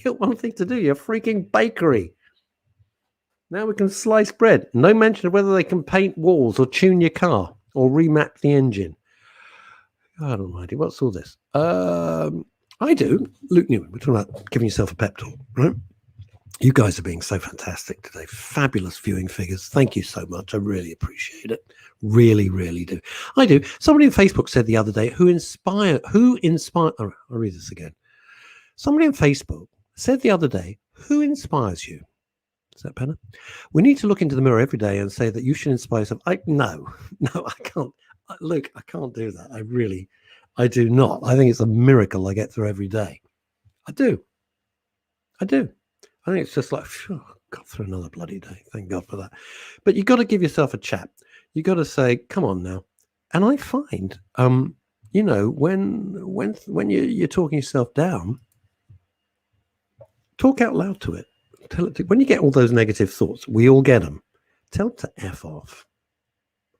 got one thing to do, you're a freaking bakery. Now we can slice bread. No mention of whether they can paint walls or tune your car or remap the engine. God almighty, what's all this? I do. Luke Newman, we're talking about giving yourself a pep talk, right? You guys are being so fantastic today. Fabulous viewing figures. Thank you so much. I really appreciate it. Really, really do. I do. Somebody on Facebook said the other day, who inspired, I'll read this again. Somebody on Facebook said the other day, who inspires you? Is that better? We need to look into the mirror every day and say that you should inspire yourself. No, I can't. Luke, I can't do that. I do not. I think it's a miracle I get through every day. I do. I think it's just like, phew, got through another bloody day. Thank God for that. But you got to give yourself a chat. You got to say, come on now. And I find, you know, when you're talking yourself down, talk out loud to it. Tell it to, when you get all those negative thoughts, we all get them. Tell it to F off.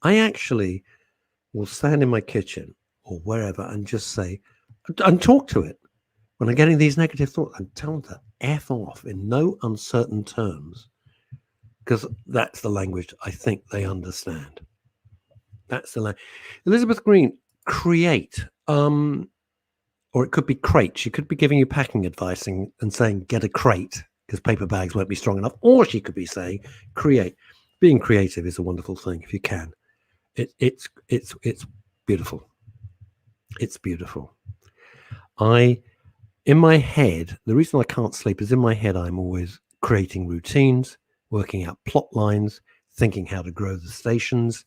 I actually will stand in my kitchen or wherever and just say, and talk to it. When I'm getting these negative thoughts, and tell them to F off in no uncertain terms, because that's the language I think they understand. That's the language. Elizabeth Green, create, or it could be crate. She could be giving you packing advice and saying, get a crate, because paper bags won't be strong enough. Or she could be saying, create. Being creative is a wonderful thing if you can. It's beautiful. It's beautiful. In my head, the reason I can't sleep is in my head, I'm always creating routines, working out plot lines, thinking how to grow the stations,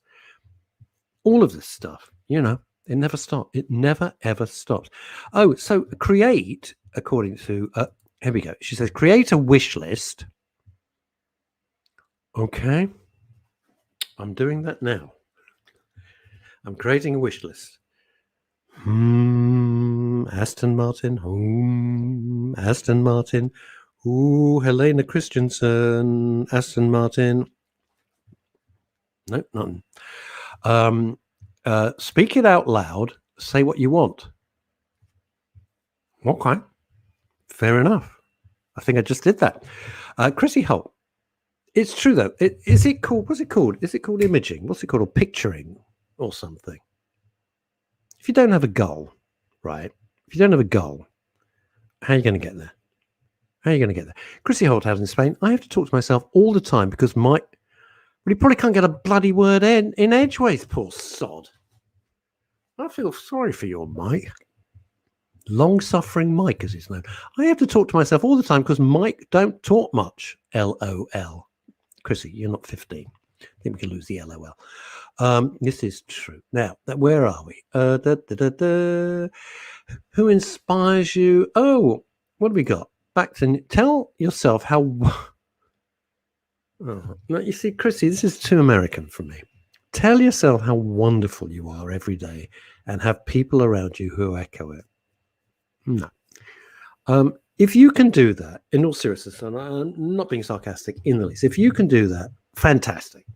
all of this stuff, you know, it never stops. It never, ever stops. Oh, so create, according to, here we go. She says, create a wish list. Okay. I'm doing that now. I'm creating a wish list. Aston Martin. Aston Martin. Ooh, Helena Christensen. Aston Martin. No, nothing. Speak it out loud. Say what you want. Okay. Fair enough. I think I just did that. Chrissy Holt. It's true though. Is it called? What's it called? Is it called imaging? What's it called? Or picturing or something? If you don't have a goal, right? If you don't have a goal, how are you going to get there? How are you going to get there? Chrissy Holt has in Spain. I have to talk to myself all the time because Mike, well, he probably can't get a bloody word in edgeways, poor sod. I feel sorry for your Mike. Long-suffering Mike, as he's known. I have to talk to myself all the time because Mike don't talk much. LOL. Chrissy, you're not 15. I think we can lose the LOL. This is true. Now, where are we? Who inspires you? Oh, what have we got? Back to tell yourself how. Oh, no, you see, Chrissy, this is too American for me. Tell yourself how wonderful you are every day, and have people around you who echo it. No. If you can do that, in all seriousness, and I'm not being sarcastic in the least, if you can do that, fantastic.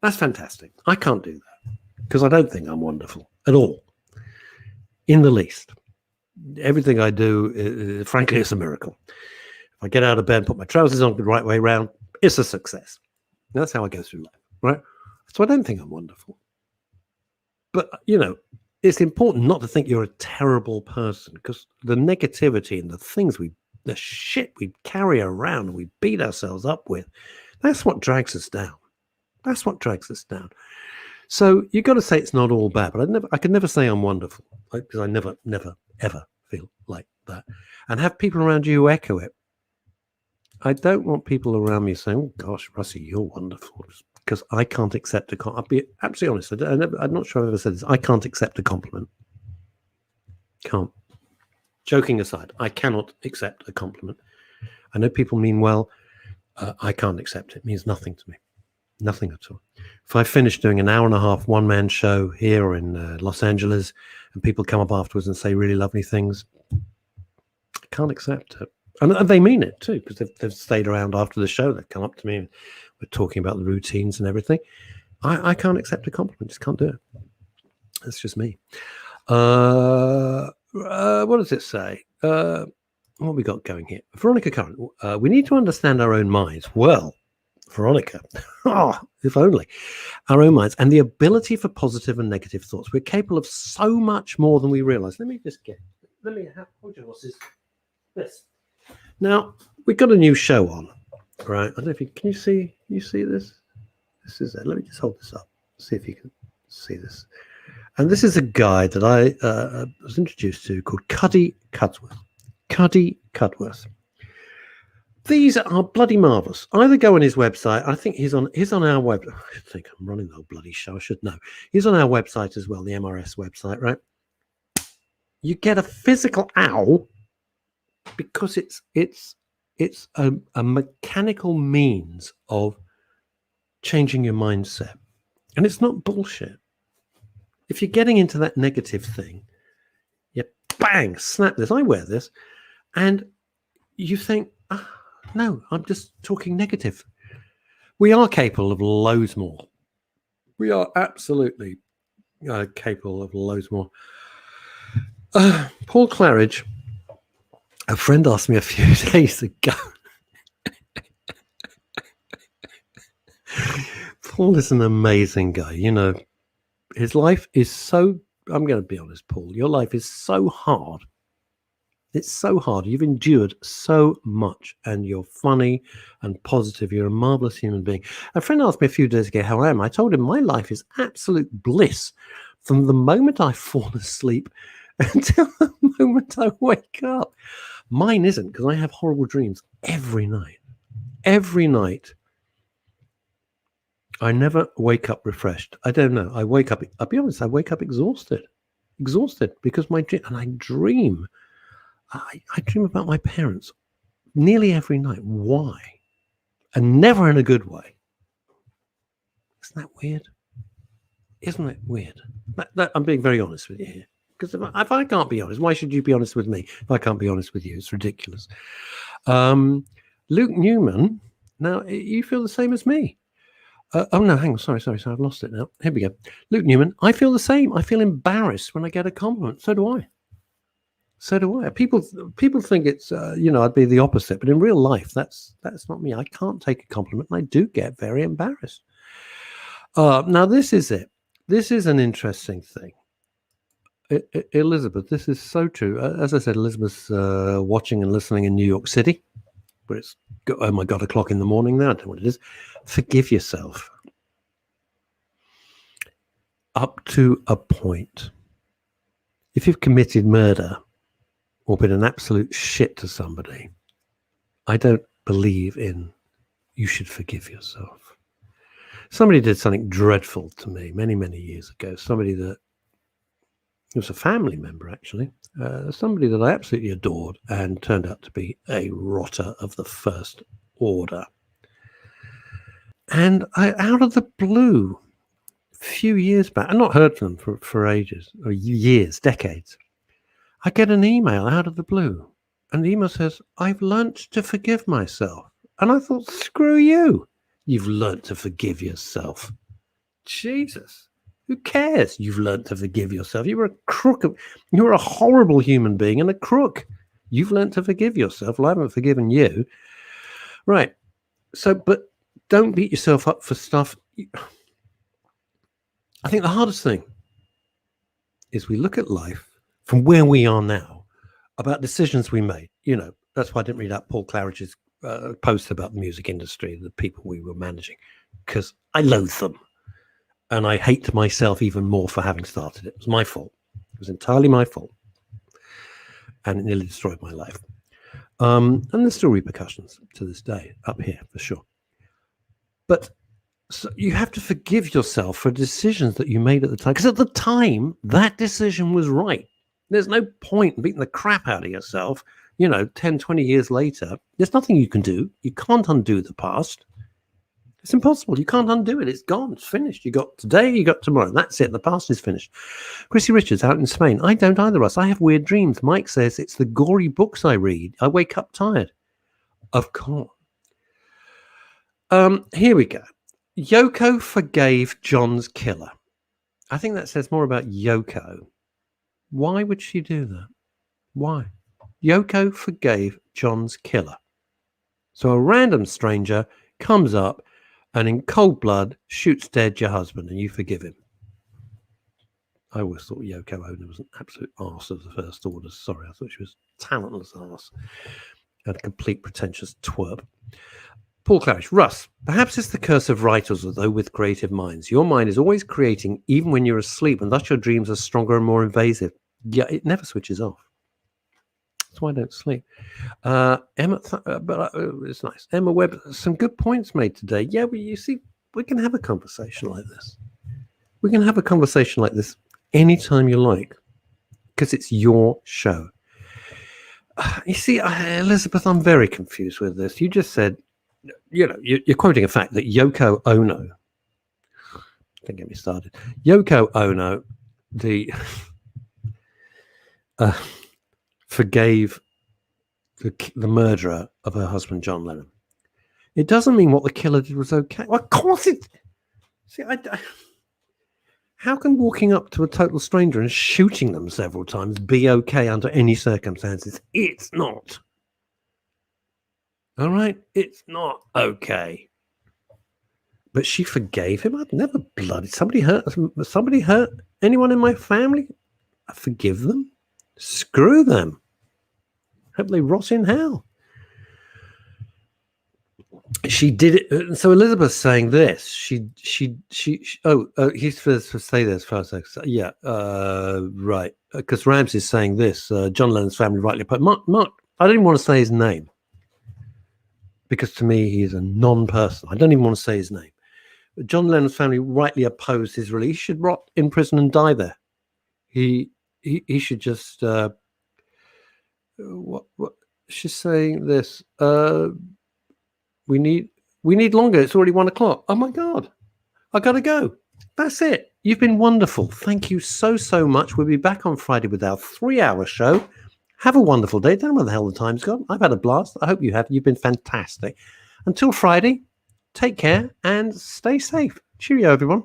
That's fantastic. I can't do that because I don't think I'm wonderful at all, in the least. Everything I do, frankly, it's a miracle. If I get out of bed, put my trousers on the right way around, it's a success. That's how I go through life, right? So I don't think I'm wonderful. But, you know, it's important not to think you're a terrible person because the negativity and the shit we carry around and we beat ourselves up with, that's what drags us down. That's what drags us down. So you got to say it's not all bad, but I can never say I'm wonderful because I never, ever feel like that. And have people around you who echo it. I don't want people around me saying, "Oh gosh, Russie, you're wonderful," because I can't accept a I'll be absolutely honest. I'm not sure I've ever said this. I can't accept a compliment. Can't. Joking aside, I cannot accept a compliment. I know people mean well. I can't accept it. It means nothing to me. Nothing at all. If I finish doing an hour and a half one-man show here or in Los Angeles and people come up afterwards and say really lovely things, I can't accept it. And they mean it too, because they've stayed around after the show. They've come up to me and we're talking about the routines and everything. I can't accept a compliment. Just can't do it. That's just me. What does it say? What have we got going here? Veronica Curran. We need to understand our own minds. Well, Veronica, if only. Our own minds and the ability for positive and negative thoughts. We're capable of so much more than we realize. Hold your horses. This. Now, we've got a new show on, right? I don't know if can you see this? This is it. Let me just hold this up. See if you can see this. And this is a guy that I was introduced to called Cuddy Cudworth. Cuddy Cudworth. These are bloody marvelous. Either go on his website. I think he's on our web. I think I'm running the whole bloody show. I should know. He's on our website as well, the MRS website, right? You get a physical owl because it's a mechanical means of changing your mindset, and it's not bullshit. If you're getting into that negative thing, you bang, snap this. I wear this, and you think, no, I'm just talking negative. We are capable of loads more. We are absolutely capable of loads more. Paul Claridge, a friend asked me a few days ago. Paul is an amazing guy. You know, his life is so, I'm going to be honest, Paul, your life is so hard. It's so hard. You've endured so much and you're funny and positive. You're a marvelous human being. A friend asked me a few days ago how I am. I told him my life is absolute bliss from the moment I fall asleep until the moment I wake up. Mine isn't, because I have horrible dreams every night. Every night. I never wake up refreshed. I don't know. I wake up, I'll be honest, I wake up exhausted because I dream. I dream about my parents nearly every night. Why? And never in a good way. Isn't that weird? Isn't it weird? I'm being very honest with you here. Because if I can't be honest, why should you be honest with me? If I can't be honest with you, it's ridiculous. Luke Newman, now you feel the same as me. Oh no, hang on, sorry, I've lost it now. Here we go. Luke Newman, I feel the same. I feel embarrassed when I get a compliment. So do I. People think it's I'd be the opposite, but in real life, that's not me. I can't take a compliment, and I do get very embarrassed. Now this is it. This is an interesting thing. Elizabeth, this is so true. As I said, Elizabeth's watching and listening in New York City, where it's, oh my God, o'clock in the morning now. I don't know what it is. Forgive yourself. Up to a point. If you've committed murder or been an absolute shit to somebody, I don't believe in you should forgive yourself. Somebody did something dreadful to me many, many years ago. Somebody that it was a family member, actually. Somebody that I absolutely adored and turned out to be a rotter of the first order. And I, out of the blue, a few years back, I've not heard from them for ages, or years, decades. I get an email out of the blue, and the email says, I've learnt to forgive myself. And I thought, screw you. You've learnt to forgive yourself. Jesus. Who cares? You've learned to forgive yourself. You were a crook. You were a horrible human being and a crook. You've learned to forgive yourself. Well, I haven't forgiven you. Right. So, but don't beat yourself up for stuff. I think the hardest thing is we look at life from where we are now about decisions we made. That's why I didn't read out Paul Claridge's post about the music industry, the people we were managing, because I loathe them. And I hate myself even more for having started it. It was my fault. It was entirely my fault. And it nearly destroyed my life. And there's still repercussions to this day up here, for sure. But so you have to forgive yourself for decisions that you made at the time. Because at the time, that decision was right. There's no point in beating the crap out of yourself, 10, 20 years later. There's nothing you can do. You can't undo the past. It's impossible. You can't undo it. It's gone. It's finished. You got today, you got tomorrow. That's it. The past is finished. Chrissy Richards out in Spain. I don't either, Russ. I have weird dreams. Mike says it's the gory books I read. I wake up tired. Of course. Here we go. Yoko forgave John's killer. I think that says more about Yoko. Why would she do that? Why? Yoko forgave John's killer. So a random stranger comes up and in cold blood shoots dead your husband, and you forgive him. I always thought Yoko Ono was an absolute arse of the first order. Sorry, I thought she was a talentless arse and a complete pretentious twerp. Paul Claridge, Russ, perhaps it's the curse of writers, although with creative minds. Your mind is always creating even when you're asleep, and thus your dreams are stronger and more invasive. Yeah, it never switches off. That's why I don't sleep. Emma, it's nice. Emma Webb, some good points made today. Yeah, but you see, we can have a conversation like this. We can have a conversation like this anytime you like, because it's your show. You see, Elizabeth, I'm very confused with this. You just said, you're quoting a fact that Yoko Ono, don't get me started, Yoko Ono, the forgave the murderer of her husband, John Lennon. It doesn't mean what the killer did was okay. Well, of course it... See, how can walking up to a total stranger and shooting them several times be okay under any circumstances? It's not. All right? It's not okay. But she forgave him? I'd never blooded. Somebody hurt anyone in my family? I forgive them. Screw them. Hope they rot in hell. She did it. So Elizabeth's saying this. He's supposed to say this first. Yeah, right. Because Ramsey's saying this. John Lennon's family rightly put. Mark, I don't even want to say his name. Because to me, he is a non-person. I don't even want to say his name. But John Lennon's family rightly opposed his release. He should rot in prison and die there. He should just... what she's saying this... We need longer. It's already 1 o'clock. Oh my God. I gotta go. That's it. You've been wonderful. Thank you so, so much. We'll be back on Friday with our 3-hour show. Have a wonderful day. Don't know where the hell the time's gone. I've had a blast. I hope you have. You've been fantastic. Until Friday, take care and stay safe. Cheerio, everyone.